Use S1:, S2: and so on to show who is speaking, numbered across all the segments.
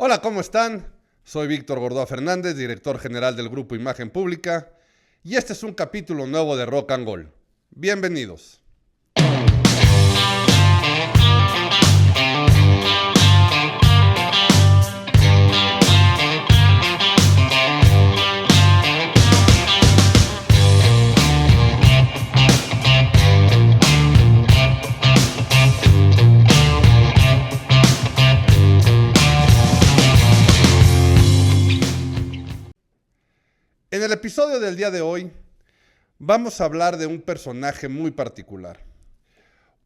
S1: Hola, ¿cómo están? Soy Víctor Gordoa Fernández, director general del Grupo Imagen Pública, y este es un capítulo nuevo de Rock and Gold. Bienvenidos. En el episodio del día de hoy vamos a hablar de un personaje muy particular.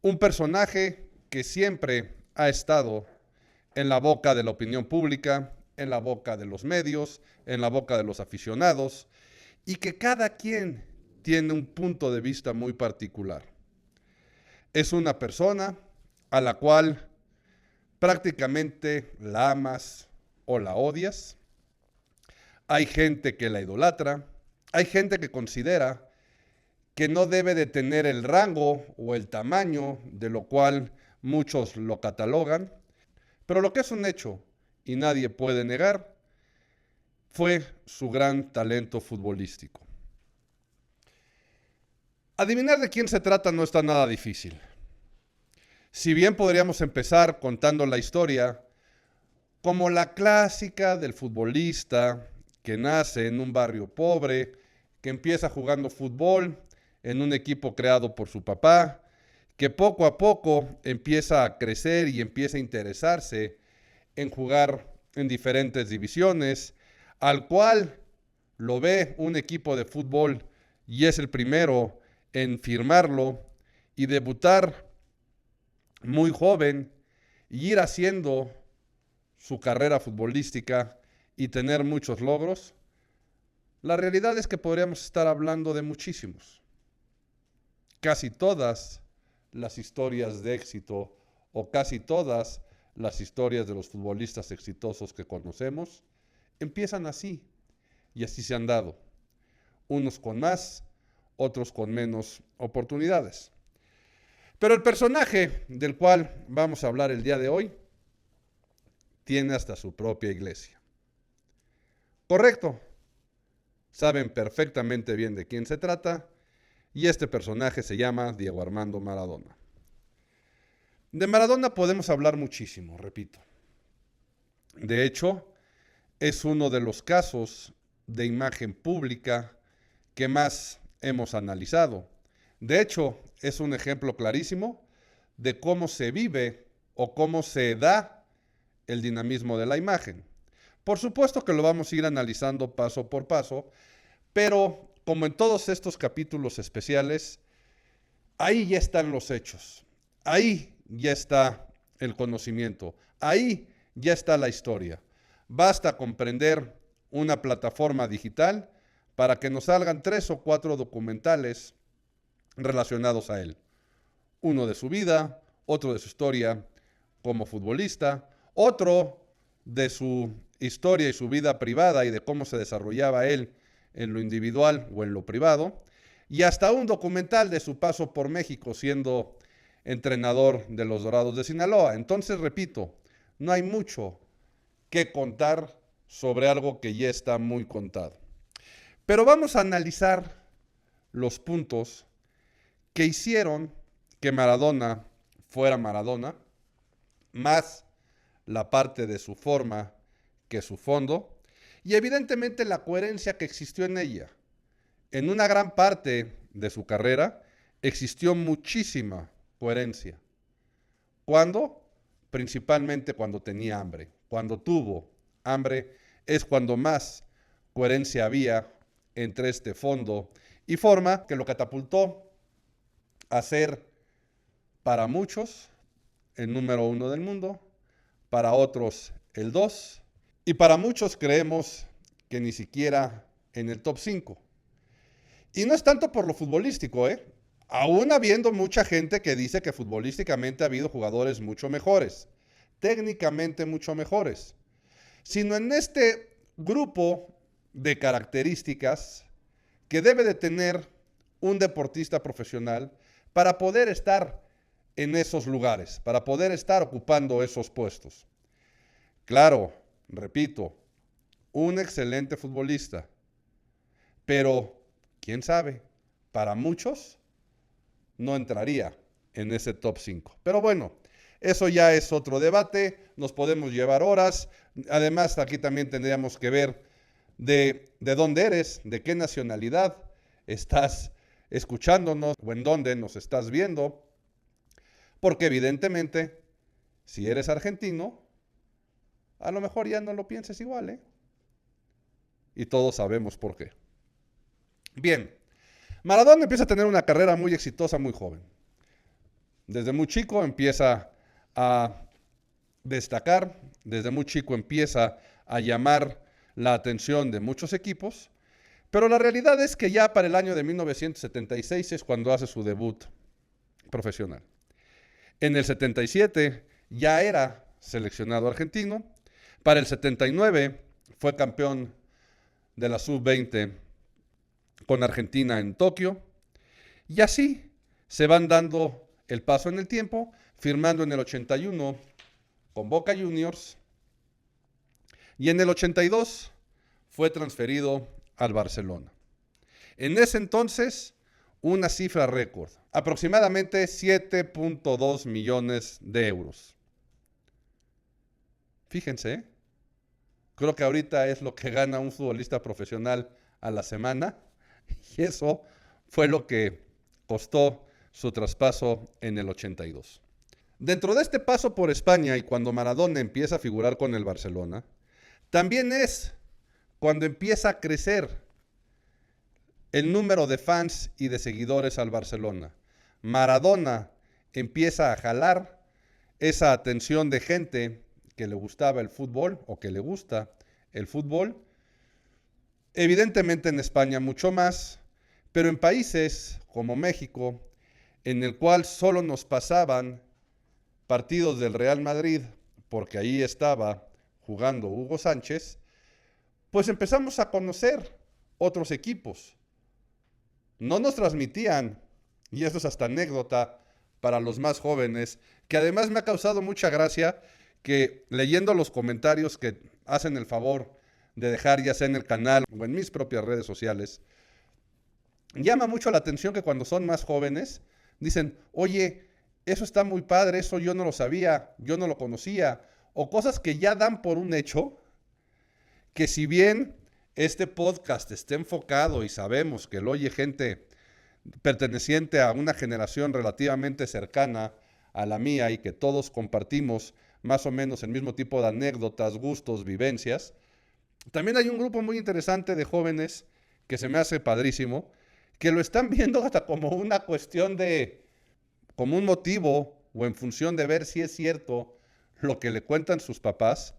S1: Un personaje que siempre ha estado en la boca de la opinión pública, en la boca de los medios, en la boca de los aficionados, y que cada quien tiene un punto de vista muy particular. Es una persona a la cual prácticamente la amas o la odias. Hay gente que la idolatra, hay gente que considera que no debe de tener el rango o el tamaño de lo cual muchos lo catalogan, pero lo que es un hecho y nadie puede negar fue su gran talento futbolístico. Adivinar de quién se trata no está nada difícil. Si bien podríamos empezar contando la historia como la clásica del futbolista que nace en un barrio pobre, que empieza jugando fútbol en un equipo creado por su papá, que poco a poco empieza a crecer y empieza a interesarse en jugar en diferentes divisiones, al cual lo ve un equipo de fútbol y es el primero en firmarlo y debutar muy joven y ir haciendo su carrera futbolística y tener muchos logros. La realidad es que podríamos estar hablando de muchísimos. Casi todas las historias de éxito o casi todas las historias de los futbolistas exitosos que conocemos empiezan así y así se han dado. Unos con más, otros con menos oportunidades. Pero el personaje del cual vamos a hablar el día de hoy tiene hasta su propia iglesia. Correcto, saben perfectamente bien de quién se trata y este personaje se llama Diego Armando Maradona. De Maradona podemos hablar muchísimo, repito. De hecho, es uno de los casos de imagen pública que más hemos analizado. De hecho, es un ejemplo clarísimo de cómo se vive o cómo se da el dinamismo de la imagen. Por supuesto que lo vamos a ir analizando paso por paso, pero como en todos estos capítulos especiales, ahí ya están los hechos, ahí ya está el conocimiento, ahí ya está la historia. Basta comprender una plataforma digital para que nos salgan 3 o 4 documentales relacionados a él. Uno de su vida, otro de su historia como futbolista, otro de su historia y su vida privada y de cómo se desarrollaba él en lo individual o en lo privado, y hasta un documental de su paso por México siendo entrenador de los Dorados de Sinaloa. Entonces, repito, no hay mucho que contar sobre algo que ya está muy contado. Pero vamos a analizar los puntos que hicieron que Maradona fuera Maradona, más la parte de su forma que su fondo, y evidentemente la coherencia que existió en ella. En una gran parte de su carrera existió muchísima coherencia. ¿Cuándo? Principalmente cuando tenía hambre. Cuando tuvo hambre es cuando más coherencia había entre este fondo y forma, que lo catapultó a ser para muchos el número 1 del mundo, para otros el 2, y para muchos creemos que ni siquiera en el top 5. Y no es tanto por lo futbolístico, aún habiendo mucha gente que dice que futbolísticamente ha habido jugadores mucho mejores, técnicamente mucho mejores, sino en este grupo de características que debe de tener un deportista profesional para poder estar en esos lugares, para poder estar ocupando esos puestos. Claro, repito, un excelente futbolista. Pero, quién sabe, para muchos no entraría en ese top 5. Pero bueno, eso ya es otro debate, nos podemos llevar horas. Además, aquí también tendríamos que ver de dónde eres, de qué nacionalidad estás escuchándonos o en dónde nos estás viendo. Porque evidentemente, si eres argentino, a lo mejor ya no lo pienses igual, ¿eh? Y todos sabemos por qué. Bien, Maradona empieza a tener una carrera muy exitosa muy joven. Desde muy chico empieza a destacar, desde muy chico empieza a llamar la atención de muchos equipos, pero la realidad es que ya para el año de 1976 es cuando hace su debut profesional. En el 77 ya era seleccionado argentino, para el 79 fue campeón de la sub-20 con Argentina en Tokio, y así se van dando el paso en el tiempo, firmando en el 81 con Boca Juniors, y en el 82 fue transferido al Barcelona. En ese entonces, una cifra récord, aproximadamente 7.2 millones de euros. Fíjense, creo que ahorita es lo que gana un futbolista profesional a la semana, y eso fue lo que costó su traspaso en el 82. Dentro de este paso por España y cuando Maradona empieza a figurar con el Barcelona, también es cuando empieza a crecer el número de fans y de seguidores al Barcelona. Maradona empieza a jalar esa atención de gente que le gustaba el fútbol o que le gusta el fútbol. Evidentemente en España mucho más, pero en países como México, en el cual solo nos pasaban partidos del Real Madrid, porque ahí estaba jugando Hugo Sánchez, pues empezamos a conocer otros equipos. No nos transmitían, y eso es hasta anécdota para los más jóvenes, que además me ha causado mucha gracia que leyendo los comentarios que hacen el favor de dejar ya sea en el canal o en mis propias redes sociales, llama mucho la atención que cuando son más jóvenes dicen, oye, eso está muy padre, eso yo no lo sabía, yo no lo conocía, o cosas que ya dan por un hecho, que si bien este podcast está enfocado y sabemos que lo oye gente perteneciente a una generación relativamente cercana a la mía y que todos compartimos más o menos el mismo tipo de anécdotas, gustos, vivencias, también hay un grupo muy interesante de jóvenes que se me hace padrísimo, que lo están viendo hasta como una cuestión de, como un motivo o en función de ver si es cierto lo que le cuentan sus papás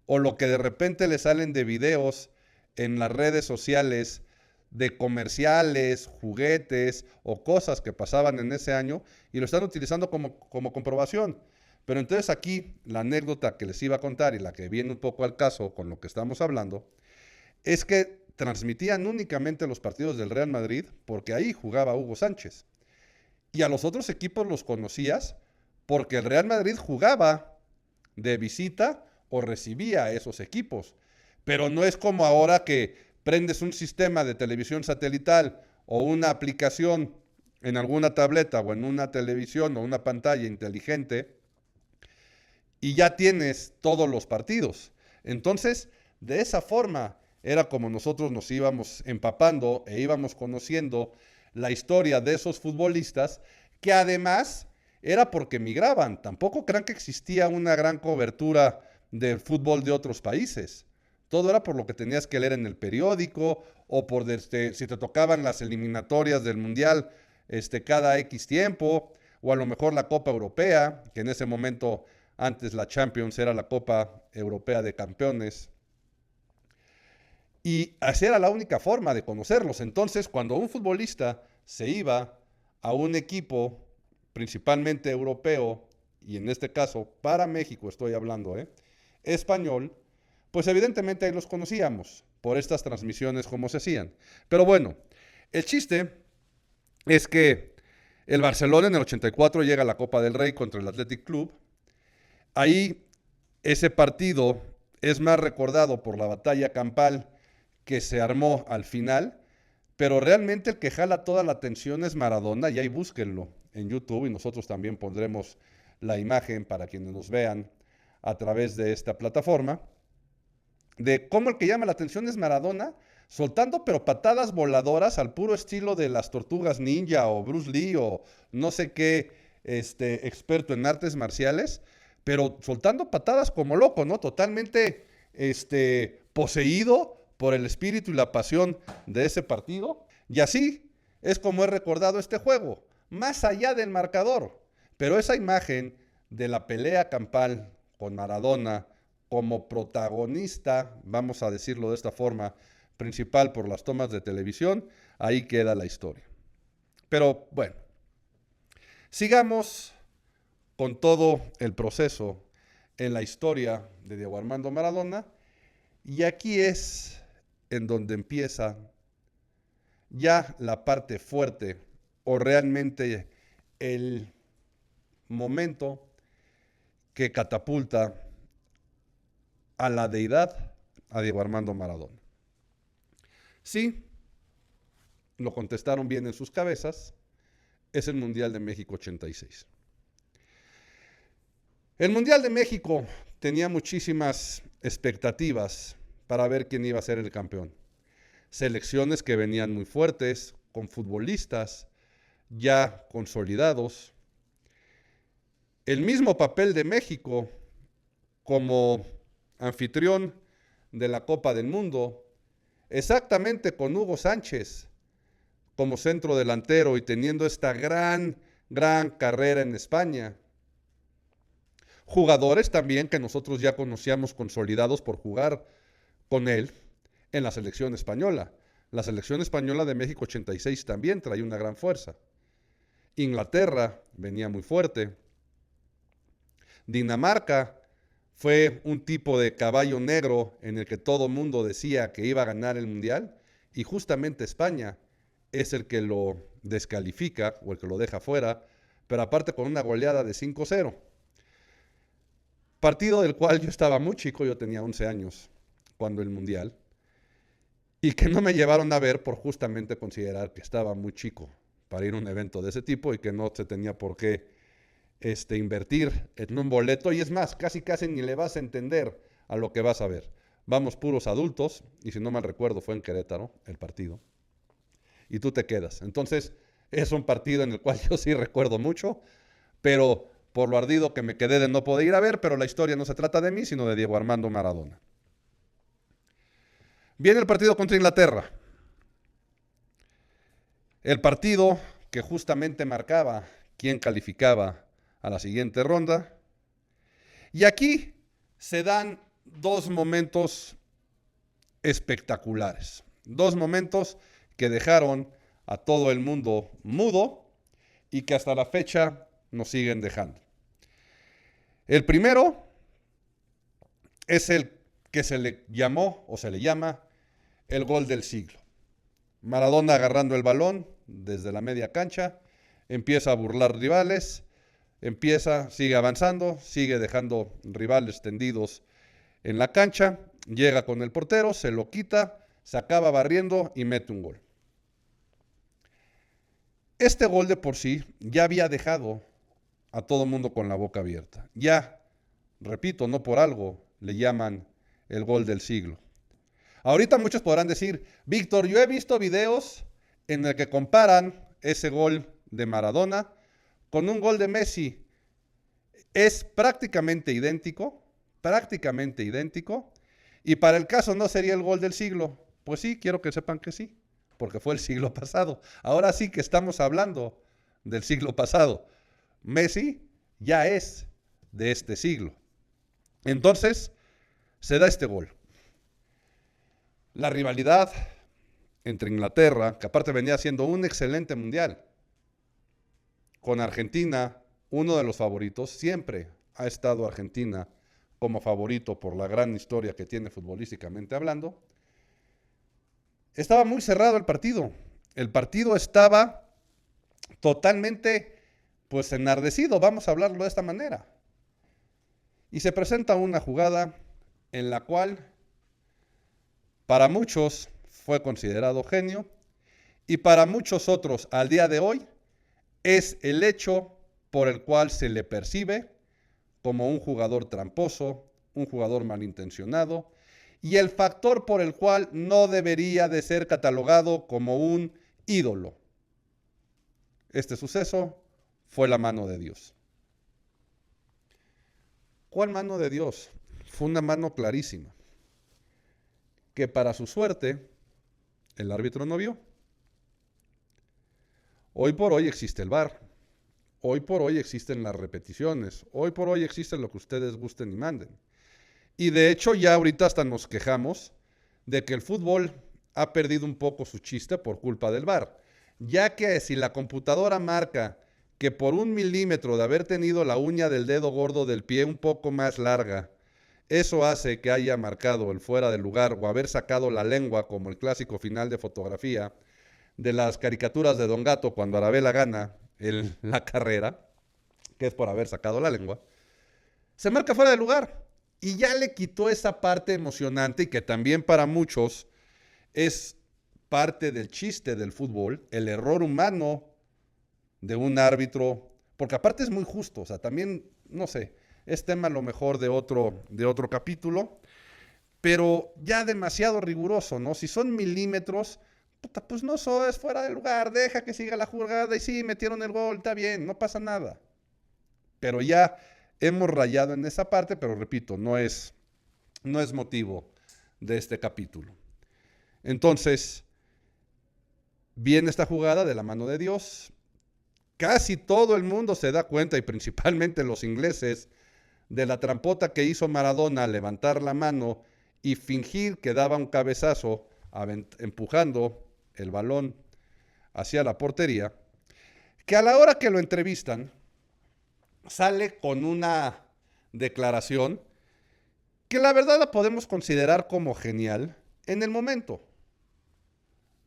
S1: o lo que de repente le salen de videos en las redes sociales de comerciales, juguetes o cosas que pasaban en ese año y lo están utilizando como comprobación. Pero entonces aquí la anécdota que les iba a contar y la que viene un poco al caso con lo que estamos hablando es que transmitían únicamente los partidos del Real Madrid porque ahí jugaba Hugo Sánchez. Y a los otros equipos los conocías porque el Real Madrid jugaba de visita o recibía a esos equipos. Pero no es como ahora que prendes un sistema de televisión satelital o una aplicación en alguna tableta o en una televisión o una pantalla inteligente y ya tienes todos los partidos. Entonces, de esa forma era como nosotros nos íbamos empapando e íbamos conociendo la historia de esos futbolistas que además era porque migraban. Tampoco crean que existía una gran cobertura del fútbol de otros países. Todo era por lo que tenías que leer en el periódico o por si te tocaban las eliminatorias del Mundial cada X tiempo, o a lo mejor la Copa Europea, que en ese momento antes la Champions era la Copa Europea de Campeones. Y así era la única forma de conocerlos. Entonces, cuando un futbolista se iba a un equipo principalmente europeo, y en este caso para México estoy hablando, español, pues evidentemente ahí los conocíamos por estas transmisiones como se hacían. Pero bueno, el chiste es que el Barcelona en el 84 llega a la Copa del Rey contra el Athletic Club. Ahí ese partido es más recordado por la batalla campal que se armó al final, pero realmente el que jala toda la atención es Maradona, y ahí búsquenlo en YouTube, y nosotros también pondremos la imagen para quienes nos vean a través de esta plataforma, de cómo el que llama la atención es Maradona, soltando pero patadas voladoras al puro estilo de las Tortugas Ninja o Bruce Lee o no sé qué experto en artes marciales, pero soltando patadas como loco, ¿no? Totalmente poseído por el espíritu y la pasión de ese partido. Y así es como he recordado este juego, más allá del marcador. Pero esa imagen de la pelea campal con Maradona como protagonista, vamos a decirlo de esta forma, principal por las tomas de televisión, ahí queda la historia. Pero bueno, sigamos con todo el proceso en la historia de Diego Armando Maradona, y aquí es en donde empieza ya la parte fuerte o realmente el momento que catapulta a la deidad a Diego Armando Maradona. Sí, lo contestaron bien en sus cabezas, es el Mundial de México 86. El Mundial de México tenía muchísimas expectativas para ver quién iba a ser el campeón. Selecciones que venían muy fuertes, con futbolistas ya consolidados. El mismo papel de México como anfitrión de la Copa del Mundo, exactamente con Hugo Sánchez como centro delantero y teniendo esta gran carrera en España. Jugadores también que nosotros ya conocíamos consolidados por jugar con él en la selección española. La selección española de México 86 también traía una gran fuerza. Inglaterra venía muy fuerte. Dinamarca fue un tipo de caballo negro en el que todo mundo decía que iba a ganar el Mundial, y justamente España es el que lo descalifica o el que lo deja fuera, pero aparte con una goleada de 5-0. Partido del cual yo estaba muy chico, yo tenía 11 años cuando el Mundial, y que no me llevaron a ver por justamente considerar que estaba muy chico para ir a un evento de ese tipo y que no se tenía por qué invertir en un boleto, y es más, casi ni le vas a entender a lo que vas a ver. Vamos puros adultos, y si no mal recuerdo fue en Querétaro el partido, y tú te quedas. Entonces es un partido en el cual yo sí recuerdo mucho, pero por lo ardido que me quedé de no poder ir a ver, pero la historia no se trata de mí, sino de Diego Armando Maradona. Viene el partido contra Inglaterra. El partido que justamente marcaba quién calificaba a la siguiente ronda. Y aquí se dan dos momentos espectaculares. Dos momentos que dejaron a todo el mundo mudo y que hasta la fecha nos siguen dejando. El primero es el que se le llamó o se le llama el gol del siglo. Maradona agarrando el balón desde la media cancha, empieza a burlar rivales, sigue avanzando, sigue dejando rivales tendidos en la cancha, llega con el portero, se lo quita, se acaba barriendo y mete un gol. Este gol de por sí ya había dejado a todo mundo con la boca abierta. Ya, repito, no por algo le llaman el gol del siglo. Ahorita muchos podrán decir, Víctor, yo he visto videos en el que comparan ese gol de Maradona con un gol de Messi. Es prácticamente idéntico, y para el caso no sería el gol del siglo. Pues sí, quiero que sepan que sí, porque fue el siglo pasado. Ahora sí que estamos hablando del siglo pasado. Messi ya es de este siglo. Entonces, se da este gol. La rivalidad entre Inglaterra, que aparte venía siendo un excelente mundial, con Argentina, uno de los favoritos, siempre ha estado Argentina como favorito por la gran historia que tiene futbolísticamente hablando. Estaba muy cerrado el partido. El partido estaba totalmente, pues, enardecido, vamos a hablarlo de esta manera. Y se presenta una jugada en la cual para muchos fue considerado genio y para muchos otros al día de hoy es el hecho por el cual se le percibe como un jugador tramposo, un jugador malintencionado y el factor por el cual no debería de ser catalogado como un ídolo. Este suceso fue la mano de Dios. ¿Cuál mano de Dios? Fue una mano clarísima, que para su suerte el árbitro no vio. Hoy por hoy existe el VAR, hoy por hoy existen las repeticiones, hoy por hoy existe lo que ustedes gusten y manden. Y de hecho ya ahorita hasta nos quejamos de que el fútbol ha perdido un poco su chiste por culpa del VAR, ya que si la computadora marca que por 1 milímetro de haber tenido la uña del dedo gordo del pie un poco más larga, eso hace que haya marcado el fuera de lugar o haber sacado la lengua como el clásico final de fotografía de las caricaturas de Don Gato cuando Arabella gana la carrera, que es por haber sacado la lengua, se marca fuera de lugar y ya le quitó esa parte emocionante y que también para muchos es parte del chiste del fútbol, el error humano de un árbitro, porque aparte es muy justo, o sea, también, no sé, es tema a lo mejor de otro capítulo, pero ya demasiado riguroso, ¿no? Si son milímetros, puta, pues no es fuera de lugar, deja que siga la jugada y sí, metieron el gol, está bien, no pasa nada. Pero ya hemos rayado en esa parte, pero repito, no es motivo de este capítulo. Entonces, viene esta jugada de la mano de Dios. Casi todo el mundo se da cuenta, y principalmente los ingleses, de la trampota que hizo Maradona al levantar la mano y fingir que daba un cabezazo empujando el balón hacia la portería, que a la hora que lo entrevistan, sale con una declaración que la verdad la podemos considerar como genial en el momento.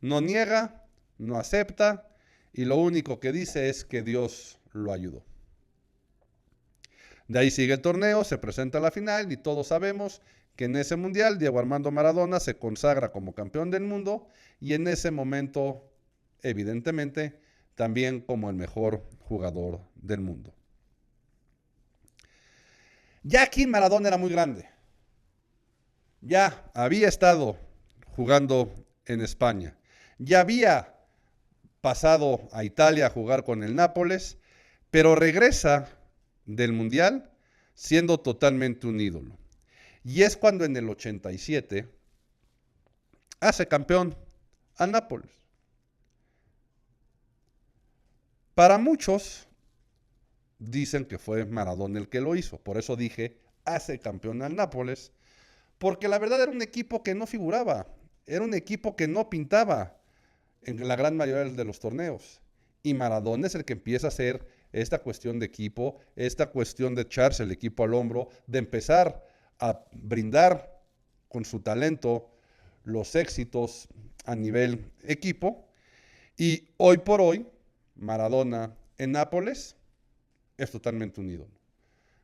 S1: No niega, no acepta y lo único que dice es que Dios lo ayudó. De ahí sigue el torneo, se presenta la final y todos sabemos que en ese mundial Diego Armando Maradona se consagra como campeón del mundo y en ese momento, evidentemente, también como el mejor jugador del mundo. Ya aquí Maradona era muy grande. Ya había estado jugando en España. Ya había pasado a Italia a jugar con el Nápoles, pero regresa del Mundial siendo totalmente un ídolo. Y es cuando en el 87 hace campeón al Nápoles. Para muchos dicen que fue Maradona el que lo hizo, por eso dije hace campeón al Nápoles, porque la verdad era un equipo que no figuraba, era un equipo que no pintaba en la gran mayoría de los torneos. Y Maradona es el que empieza a hacer esta cuestión de equipo, esta cuestión de echarse el equipo al hombro, de empezar a brindar con su talento los éxitos a nivel equipo. Y hoy por hoy, Maradona en Nápoles es totalmente un ídolo.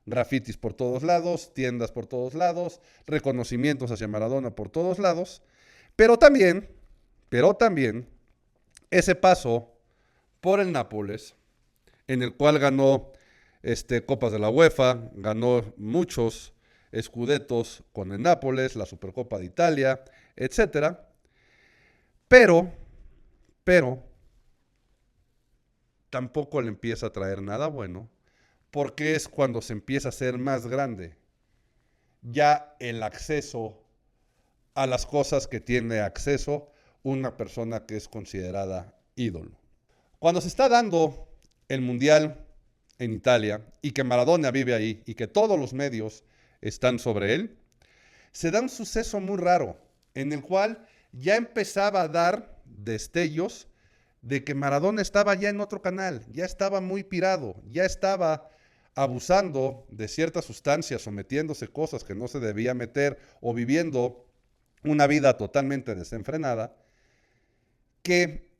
S1: Grafitis por todos lados, tiendas por todos lados, reconocimientos hacia Maradona por todos lados, pero también, ese paso por el Nápoles, en el cual ganó Copas de la UEFA, ganó muchos Scudettos con el Nápoles, la Supercopa de Italia, etcétera. Pero, tampoco le empieza a traer nada bueno, porque es cuando se empieza a ser más grande ya el acceso a las cosas que tiene acceso una persona que es considerada ídolo. Cuando se está dando el Mundial en Italia y que Maradona vive ahí y que todos los medios están sobre él, se da un suceso muy raro en el cual ya empezaba a dar destellos de que Maradona estaba ya en otro canal, ya estaba muy pirado, ya estaba abusando de ciertas sustancias o metiéndose cosas que no se debía meter o viviendo una vida totalmente desenfrenada, que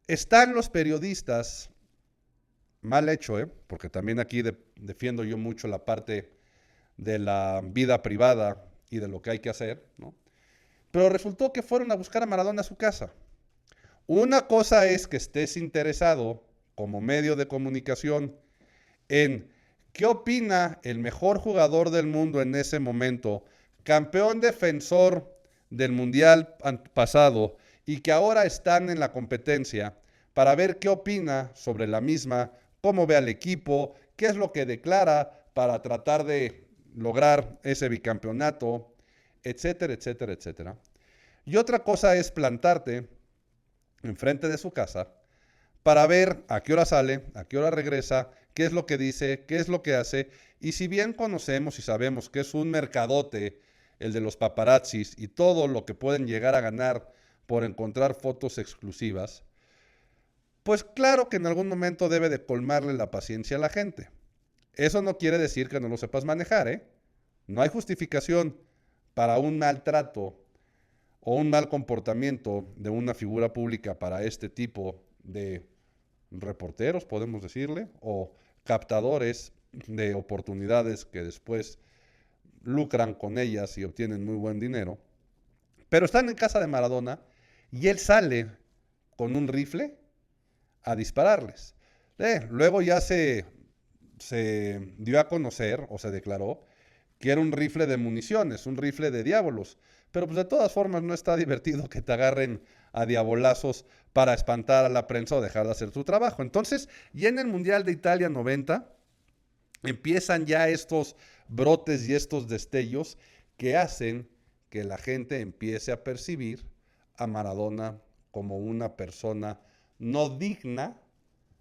S1: están los periodistas, mal hecho, porque también aquí defiendo yo mucho la parte de la vida privada y de lo que hay que hacer, ¿no? Pero resultó que fueron a buscar a Maradona a su casa. Una cosa es que estés interesado como medio de comunicación en qué opina el mejor jugador del mundo en ese momento, campeón defensor del mundial pasado y que ahora están en la competencia, para ver qué opina sobre la misma, cómo ve al equipo, qué es lo que declara para tratar de lograr ese bicampeonato, etcétera, etcétera, etcétera. Y otra cosa es plantarte enfrente de su casa para ver a qué hora sale, a qué hora regresa, qué es lo que dice, qué es lo que hace. Y si bien conocemos y sabemos que es un mercadote el de los paparazzis y todo lo que pueden llegar a ganar por encontrar fotos exclusivas, pues claro que en algún momento debe de colmarle la paciencia a la gente. Eso no quiere decir que no lo sepas manejar, ¿eh? No hay justificación para un maltrato o un mal comportamiento de una figura pública para este tipo de reporteros, podemos decirle, o captadores de oportunidades que después lucran con ellas y obtienen muy buen dinero. Pero están en casa de Maradona y él sale con un rifle a dispararles. Luego ya se dio a conocer o se declaró que era un rifle de municiones, un rifle de diábolos. Pero pues de todas formas no está divertido que te agarren a diabolazos para espantar a la prensa o dejar de hacer tu trabajo. Entonces, ya en el Mundial de Italia 90, empiezan ya estos brotes y estos destellos que hacen que la gente empiece a percibir a Maradona como una persona no digna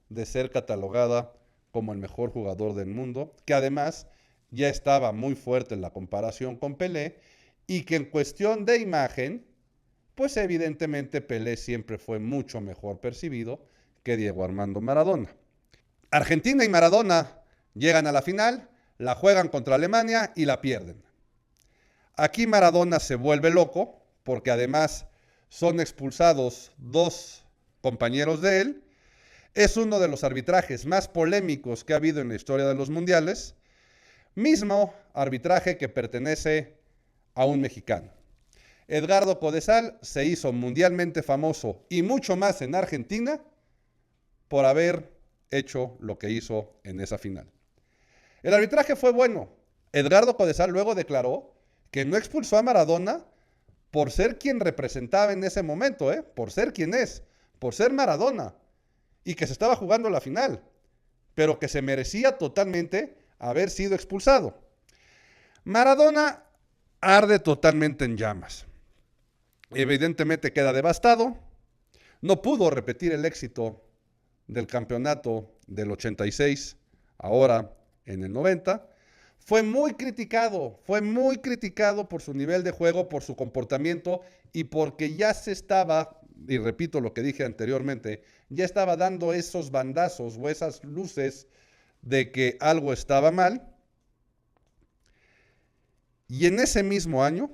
S1: de ser catalogada como el mejor jugador del mundo, que además ya estaba muy fuerte en la comparación con Pelé, y que en cuestión de imagen, pues evidentemente Pelé siempre fue mucho mejor percibido que Diego Armando Maradona. Argentina y Maradona llegan a la final, la juegan contra Alemania y la pierden. Aquí Maradona se vuelve loco, porque además son expulsados dos compañeros de él. Es uno de los arbitrajes más polémicos que ha habido en la historia de los mundiales, mismo arbitraje que pertenece a un mexicano. Edgardo Codesal se hizo mundialmente famoso y mucho más en Argentina por haber hecho lo que hizo en esa final. El arbitraje fue bueno. Edgardo Codesal luego declaró que no expulsó a Maradona por ser quien representaba en ese momento, por ser quien es, por ser Maradona, y que se estaba jugando la final, pero que se merecía totalmente haber sido expulsado. Maradona arde totalmente en llamas. Evidentemente queda devastado. No pudo repetir el éxito del campeonato del 86, ahora en el 90. Fue muy criticado por su nivel de juego, por su comportamiento y porque ya se estaba, y repito lo que dije anteriormente, ya estaba dando esos bandazos o esas luces de que algo estaba mal. Y en ese mismo año,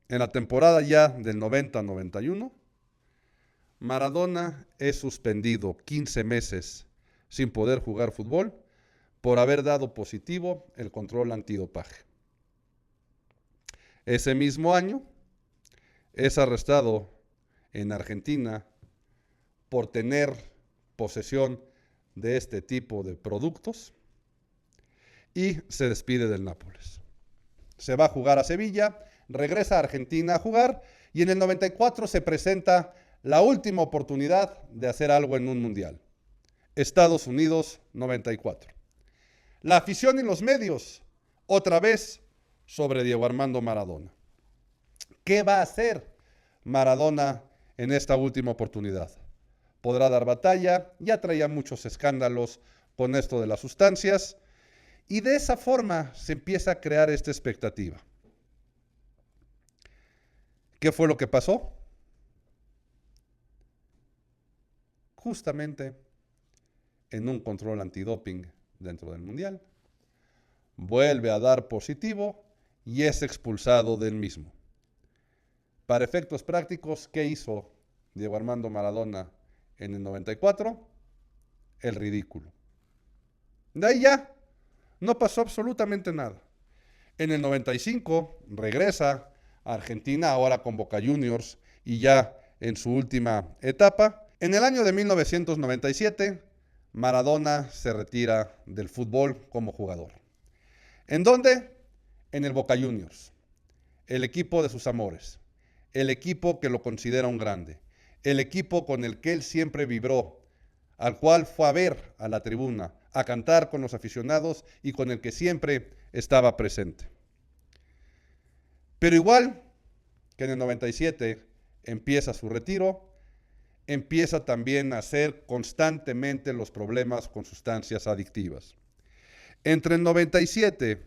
S1: en la temporada ya del 90-91, Maradona es suspendido 15 meses sin poder jugar fútbol por haber dado positivo el control antidopaje. Ese mismo año es arrestado en Argentina por tener posesión de este tipo de productos y se despide del Nápoles. Se va a jugar a Sevilla, regresa a Argentina a jugar y en el 94 se presenta la última oportunidad de hacer algo en un mundial. Estados Unidos 94. La afición y los medios, otra vez sobre Diego Armando Maradona. ¿Qué va a hacer Maradona en esta última oportunidad? ¿Podrá dar batalla? Ya traía muchos escándalos con esto de las sustancias. Y de esa forma se empieza a crear esta expectativa. ¿Qué fue lo que pasó? Justamente en un control antidoping dentro del Mundial, vuelve a dar positivo y es expulsado del mismo. Para efectos prácticos, ¿qué hizo Diego Armando Maradona en el 94? El ridículo. De ahí ya no pasó absolutamente nada. En el 95 regresa a Argentina, ahora con Boca Juniors y ya en su última etapa. En el año de 1997, Maradona se retira del fútbol como jugador. ¿En dónde? En el Boca Juniors, el equipo de sus amores, el equipo que lo considera un grande, el equipo con el que él siempre vibró, al cual fue a ver a la tribuna, a cantar con los aficionados y con el que siempre estaba presente. Pero igual que en el 97 empieza su retiro, empieza también a hacer constantemente los problemas con sustancias adictivas. Entre el 97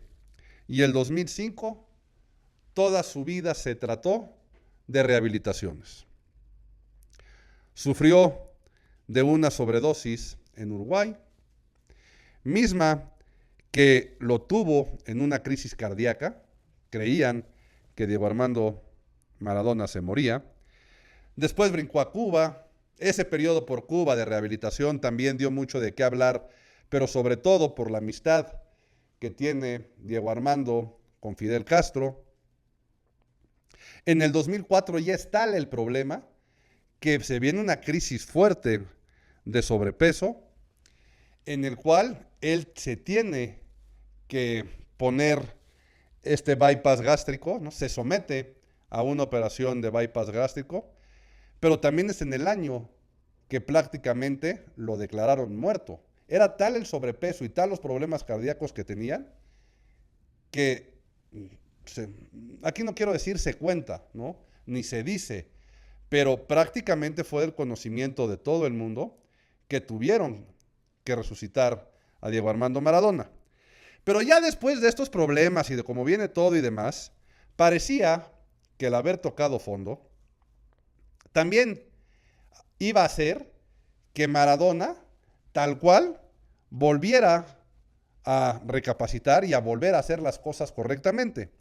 S1: y el 2005, toda su vida se trató de rehabilitaciones. Sufrió de una sobredosis en Uruguay, misma que lo tuvo en una crisis cardíaca. Creían que Diego Armando Maradona se moría. Después brincó a Cuba. Ese periodo por Cuba de rehabilitación también dio mucho de qué hablar, pero sobre todo por la amistad que tiene Diego Armando con Fidel Castro. En el 2004 ya es tal el problema que se viene una crisis fuerte de sobrepeso, en el cual él se tiene que poner este bypass gástrico, ¿no? Se somete a una operación de bypass gástrico, pero también es en el año que prácticamente lo declararon muerto. Era tal el sobrepeso y tal los problemas cardíacos que tenían que, aquí no quiero decir se cuenta, ¿no? Ni se dice, pero prácticamente fue del conocimiento de todo el mundo que tuvieron que resucitar a Diego Armando Maradona. Pero ya después de estos problemas y de cómo viene todo y demás, parecía que el haber tocado fondo también iba a hacer que Maradona, tal cual, volviera a recapacitar y a volver a hacer las cosas correctamente.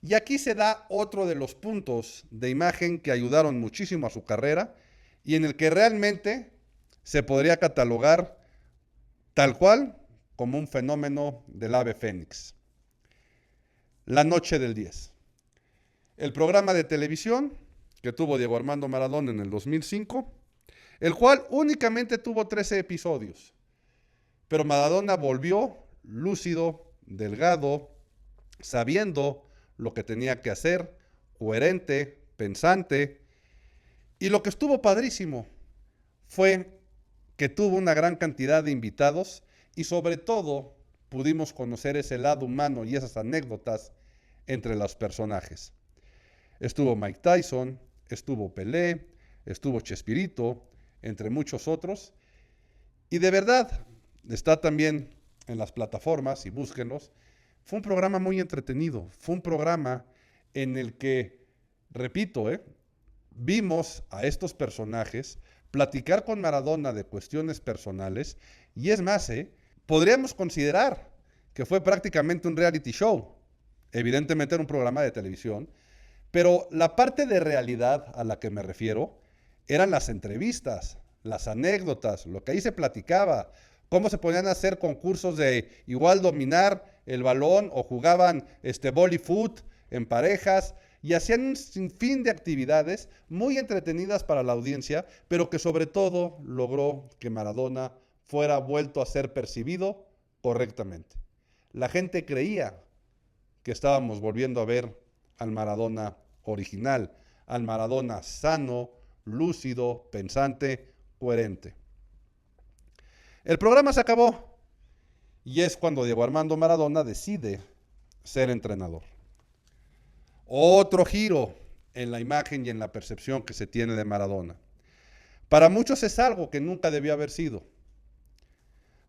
S1: Y aquí se da otro de los puntos de imagen que ayudaron muchísimo a su carrera y en el que realmente se podría catalogar tal cual como un fenómeno del ave fénix. La noche del 10. El programa de televisión que tuvo Diego Armando Maradona en el 2005, el cual únicamente tuvo 13 episodios. Pero Maradona volvió lúcido, delgado, sabiendo lo que tenía que hacer, coherente, pensante. Y lo que estuvo padrísimo fue que tuvo una gran cantidad de invitados y sobre todo pudimos conocer ese lado humano y esas anécdotas entre los personajes. Estuvo Mike Tyson, estuvo Pelé, estuvo Chespirito, entre muchos otros. Y de verdad, está también en las plataformas y búsquenlos. Fue un programa muy entretenido, fue un programa en el que, repito, vimos a estos personajes platicar con Maradona de cuestiones personales y es más, podríamos considerar que fue prácticamente un reality show. Evidentemente era un programa de televisión, pero la parte de realidad a la que me refiero eran las entrevistas, las anécdotas, lo que ahí se platicaba, cómo se ponían a hacer concursos de igual dominar el balón o jugaban volley-foot en parejas y hacían un sinfín de actividades muy entretenidas para la audiencia, pero que sobre todo logró que Maradona fuera vuelto a ser percibido correctamente. La gente creía que estábamos volviendo a ver al Maradona original, al Maradona sano, lúcido, pensante, coherente. El programa se acabó y es cuando Diego Armando Maradona decide ser entrenador. Otro giro en la imagen y en la percepción que se tiene de Maradona. Para muchos es algo que nunca debió haber sido,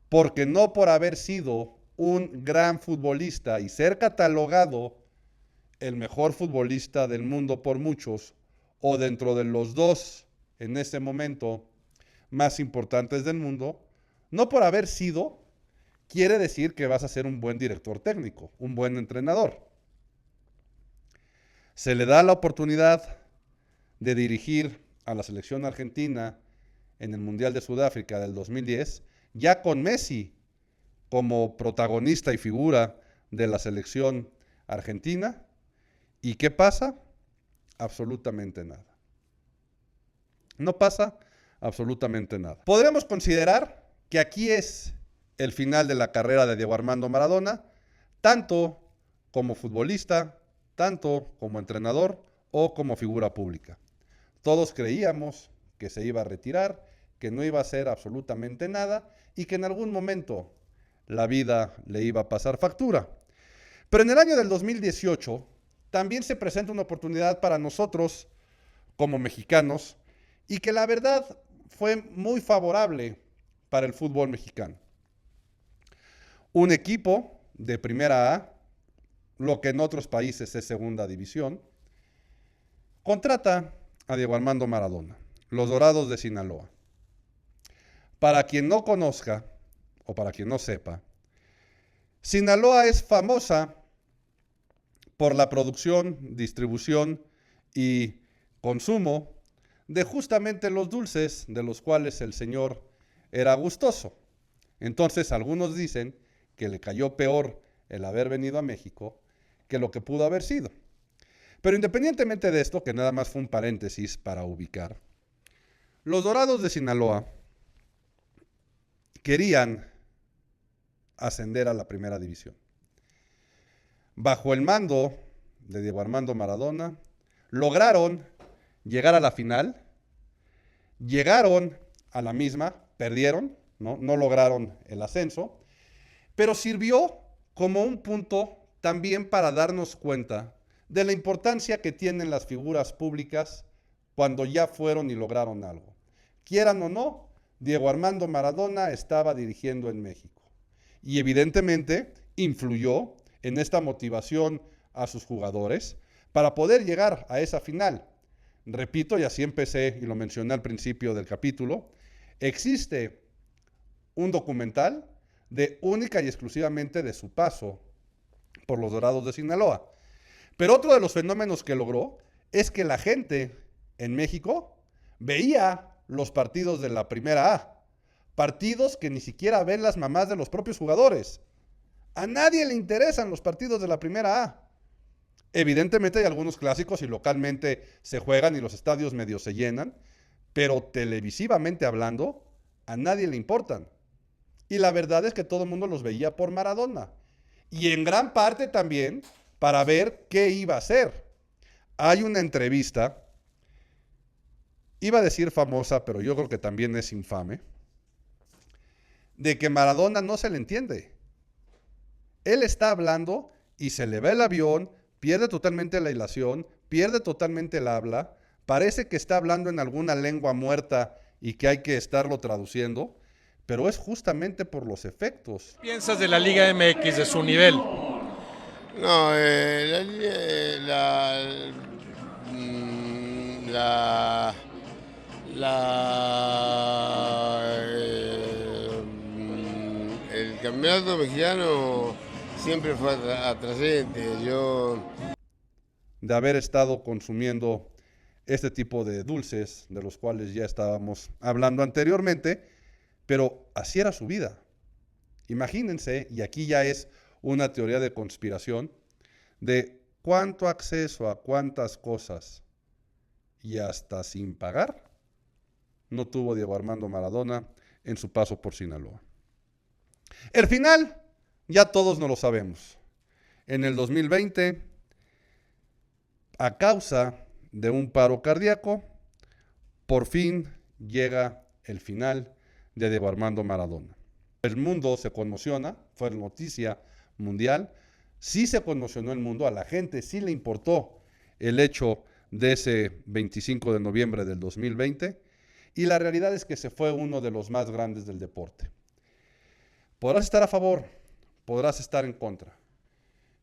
S1: porque no por haber sido un gran futbolista y ser catalogado el mejor futbolista del mundo por muchos, o dentro de los dos en ese momento más importantes del mundo, no por haber sido, quiere decir que vas a ser un buen director técnico, un buen entrenador. Se le da la oportunidad de dirigir a la selección argentina en el Mundial de Sudáfrica del 2010, ya con Messi como protagonista y figura de la selección Argentina. ¿Y qué pasa? Absolutamente nada. No pasa absolutamente nada. Podremos considerar que aquí es el final de la carrera de Diego Armando Maradona, tanto como futbolista, tanto como entrenador o como figura pública. Todos creíamos que se iba a retirar, que no iba a hacer absolutamente nada y que en algún momento la vida le iba a pasar factura. Pero en el año del 2018 también se presenta una oportunidad para nosotros como mexicanos y que la verdad fue muy favorable para el fútbol mexicano. Un equipo de primera A, lo que en otros países es segunda división, contrata a Diego Armando Maradona, los Dorados de Sinaloa. Para quien no conozca o para quien no sepa, Sinaloa es famosa por la producción, distribución y consumo de justamente los dulces de los cuales el señor era gustoso. Entonces algunos dicen que le cayó peor el haber venido a México que lo que pudo haber sido. Pero independientemente de esto, que nada más fue un paréntesis para ubicar, los Dorados de Sinaloa querían ascender a la primera división. Bajo el mando de Diego Armando Maradona, lograron llegar a la final, llegaron a la misma, perdieron, no lograron el ascenso, pero sirvió como un punto también para darnos cuenta de la importancia que tienen las figuras públicas cuando ya fueron y lograron algo. Quieran o no, Diego Armando Maradona estaba dirigiendo en México y evidentemente influyó en esta motivación a sus jugadores para poder llegar a esa final. Repito, y así empecé y lo mencioné al principio del capítulo, existe un documental de única y exclusivamente de su paso por los Dorados de Sinaloa. Pero otro de los fenómenos que logró es que la gente en México veía los partidos de la primera A, partidos que ni siquiera ven las mamás de los propios jugadores. A nadie le interesan los partidos de la primera A. Evidentemente hay algunos clásicos y localmente se juegan y los estadios medio se llenan, pero televisivamente hablando, a nadie le importan. Y la verdad es que todo el mundo los veía por Maradona. Y en gran parte también para ver qué iba a hacer. Hay una entrevista, iba a decir famosa, pero yo creo que también es infame, de que Maradona no se le entiende. Él está hablando y se le va el avión, pierde totalmente la hilación, pierde totalmente el habla, parece que está hablando en alguna lengua muerta y que hay que estarlo traduciendo, pero es justamente por los efectos.
S2: ¿Qué piensas de la Liga MX, de su nivel?
S3: No, el campeonato mexicano siempre fue atrayente.
S1: De haber estado consumiendo este tipo de dulces, de los cuales ya estábamos hablando anteriormente, pero así era su vida. Imagínense, y aquí ya es una teoría de conspiración, de cuánto acceso a cuántas cosas y hasta sin pagar no tuvo Diego Armando Maradona en su paso por Sinaloa. El final, ya todos no lo sabemos. En el 2020, a causa de un paro cardíaco, por fin llega el final de Diego Armando Maradona. El mundo se conmociona, fue noticia mundial, sí se conmocionó el mundo, a la gente sí le importó el hecho de ese 25 de noviembre del 2020, y la realidad es que se fue uno de los más grandes del deporte. Podrás estar a favor, podrás estar en contra,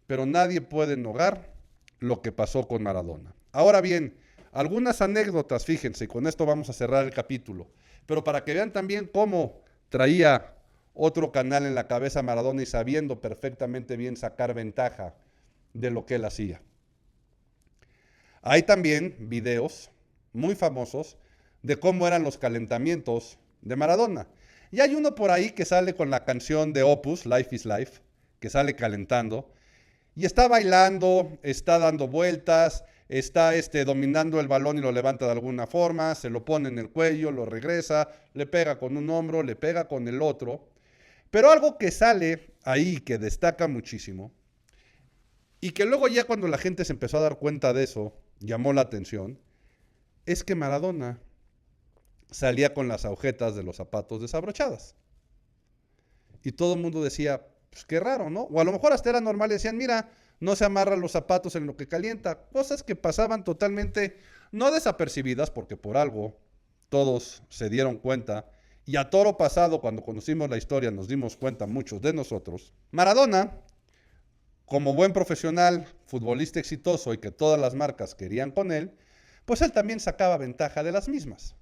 S1: pero nadie puede negar lo que pasó con Maradona. Ahora bien, algunas anécdotas, fíjense, y con esto vamos a cerrar el capítulo, pero para que vean también cómo traía otro canal en la cabeza Maradona y sabiendo perfectamente bien sacar ventaja de lo que él hacía. Hay también videos muy famosos de cómo eran los calentamientos de Maradona. Y hay uno por ahí que sale con la canción de Opus, Life is Life, que sale calentando. Y está bailando, está dando vueltas, está dominando el balón y lo levanta de alguna forma, se lo pone en el cuello, lo regresa, le pega con un hombro, le pega con el otro. Pero algo que sale ahí, que destaca muchísimo, y que luego ya cuando la gente se empezó a dar cuenta de eso, llamó la atención, es que Maradona salía con las agujetas de los zapatos desabrochadas. Y todo el mundo decía, pues qué raro, ¿no? O a lo mejor hasta era normal y decían, mira, no se amarran los zapatos en lo que calienta. Cosas que pasaban totalmente, no desapercibidas, porque por algo todos se dieron cuenta. Y a toro pasado, cuando conocimos la historia, nos dimos cuenta muchos de nosotros. Maradona, como buen profesional, futbolista exitoso y que todas las marcas querían con él, pues él también sacaba ventaja de las mismas.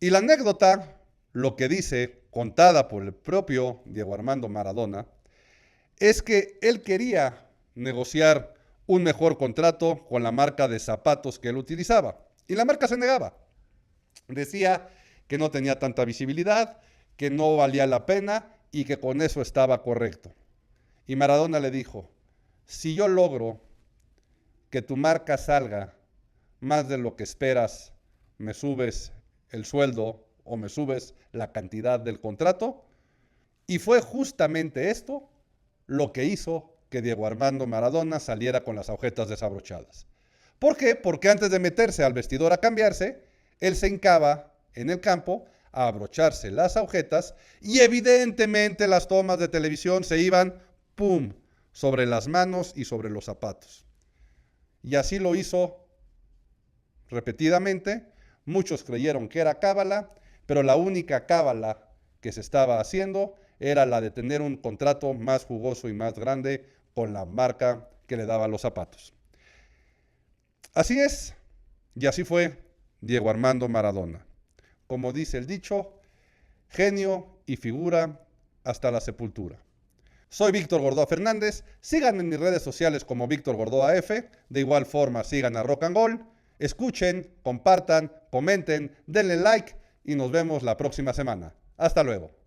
S1: Y la anécdota, lo que dice, contada por el propio Diego Armando Maradona, es que él quería negociar un mejor contrato con la marca de zapatos que él utilizaba. Y la marca se negaba. Decía que no tenía tanta visibilidad, que no valía la pena y que con eso estaba correcto. Y Maradona le dijo, si yo logro que tu marca salga más de lo que esperas, me subes el sueldo o me subes la cantidad del contrato. Y fue justamente esto lo que hizo que Diego Armando Maradona saliera con las agujetas desabrochadas. ¿Por qué? Porque antes de meterse al vestidor a cambiarse, él se hincaba en el campo a abrocharse las agujetas y evidentemente las tomas de televisión se iban, ¡pum!, sobre las manos y sobre los zapatos. Y así lo hizo repetidamente. Muchos creyeron que era cábala, pero la única cábala que se estaba haciendo era la de tener un contrato más jugoso y más grande con la marca que le daba los zapatos. Así es, y así fue Diego Armando Maradona. Como dice el dicho, genio y figura hasta la sepultura. Soy Víctor Gordoa Fernández, síganme en mis redes sociales como Víctor Gordoa F, de igual forma sigan a Rock and Gold, escuchen, compartan, comenten, denle like y nos vemos la próxima semana. Hasta luego.